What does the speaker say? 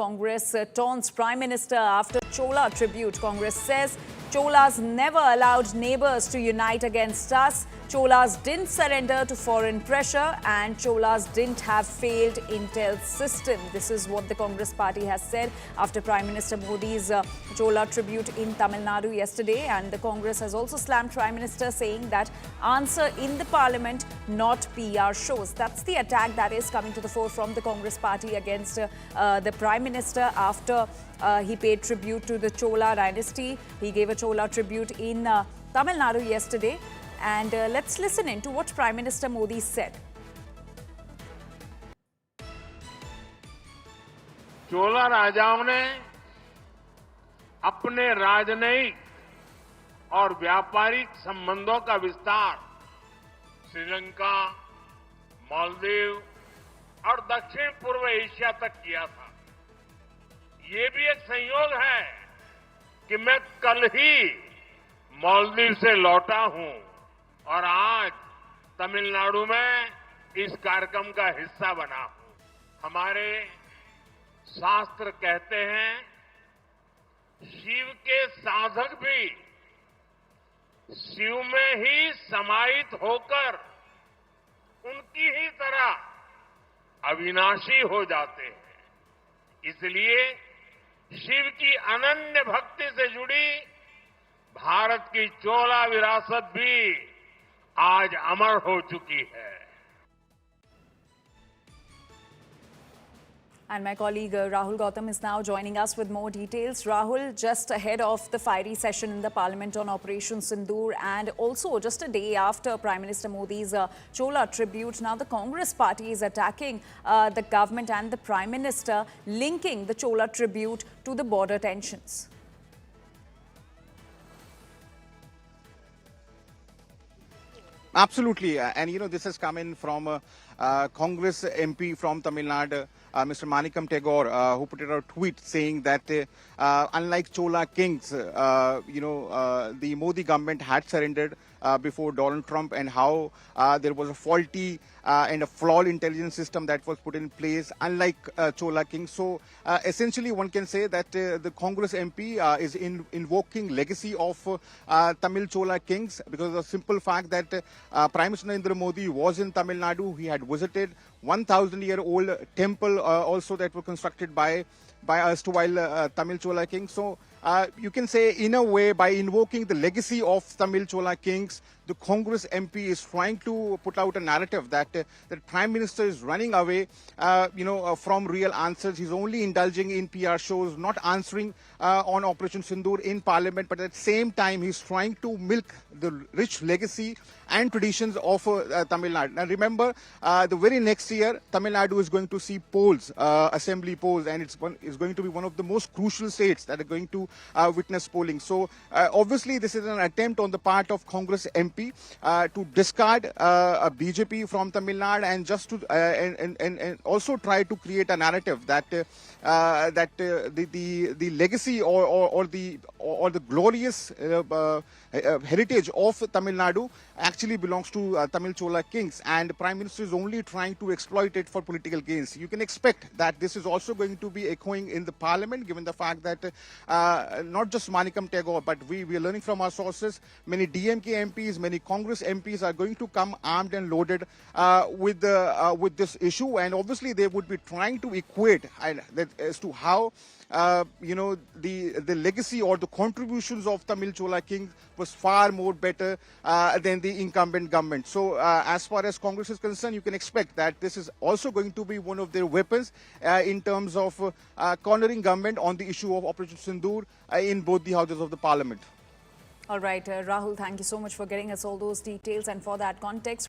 Congress taunts Prime Minister after Chola tribute. Congress says Cholas never allowed neighbours to unite against us. Cholas didn't surrender to foreign pressure and Cholas didn't have failed intel system. This is what the Congress party has said after Prime Minister Modi's Chola tribute in Tamil Nadu yesterday. And the Congress has also slammed Prime Minister, saying that answer in the parliament, not PR shows. That's the attack that is coming to the fore from the Congress party against the Prime Minister after he paid tribute to the Chola dynasty. He gave a Chola tribute in Tamil Nadu yesterday. And let's listen in to what Prime Minister Modi said. चोला राजाओं ने अपने राजनयिक और व्यापारिक संबंधों का विस्तार श्रीलंका, मालदीव और दक्षिण पूर्व एशिया तक किया था। ये भी एक संयोग है कि मैं कल ही मालदीव से लौटा हूं और आज तमिलनाडु में इस कार्यक्रम का हिस्सा बना हूं। हमारे शास्त्र कहते हैं, शिव के साधक भी शिव में ही समाहित होकर उनकी ही तरह अविनाशी हो जाते हैं। इसलिए शिव की अनन्य भक्ति से जुड़ी भारत की चोला विरासत भी आज अमर हो चुकी है। And my colleague Rahul Gautam is now joining us with more details. Rahul, just ahead of the fiery session in the Parliament on Operation Sindoor and also just a day after Prime Minister Modi's Chola tribute, now the Congress party is attacking the government and the Prime Minister, linking the Chola tribute to the border tensions. Absolutely. And, this has come in from Congress MP from Tamil Nadu, Mr. Manikam Tagore, who put out a tweet saying that unlike Chola kings, the Modi government had surrendered before Donald Trump, and how there was a faulty and a flawed intelligence system that was put in place, unlike Chola kings. So essentially one can say that the Congress MP is invoking legacy of Tamil Chola kings, because of the simple fact that Prime Minister Narendra Modi was in Tamil Nadu. He had visited 1,000-year-old temple also that were constructed by erstwhile Tamil Chola kings. So you can say, in a way, by invoking the legacy of Tamil Chola kings, the Congress MP is trying to put out a narrative that the Prime Minister is running away, from real answers. He's only indulging in PR shows, not answering on Operation Sindoor in Parliament, but at the same time, he's trying to milk the rich legacy and traditions of Tamil Nadu. Now, remember, the very next year, Tamil Nadu is going to see polls, assembly polls, and it's going to be one of the most crucial states that are going to witness polling. So, obviously, this is an attempt on the part of Congress MP to discard a BJP from Tamil Nadu and just to and also try to create a narrative that the legacy or the glorious heritage of Tamil Nadu actually belongs to Tamil Chola kings, and the Prime Minister is only trying to exploit it for political gains. You can expect that this is also going to be echoing in the Parliament, given the fact that not just Manikam Tagore, but we are learning from our sources, many DMK MPs, many Congress MPs are going to come armed and loaded with this issue, and obviously they would be trying to equate as to how the legacy or the contributions of Tamil Chola kings was far more better than the incumbent government. So as far as Congress is concerned, you can expect that this is also going to be one of their weapons in terms of cornering government on the issue of Operation Sindoor in both the houses of the Parliament. All right, Rahul, thank you so much for getting us all those details and for that context.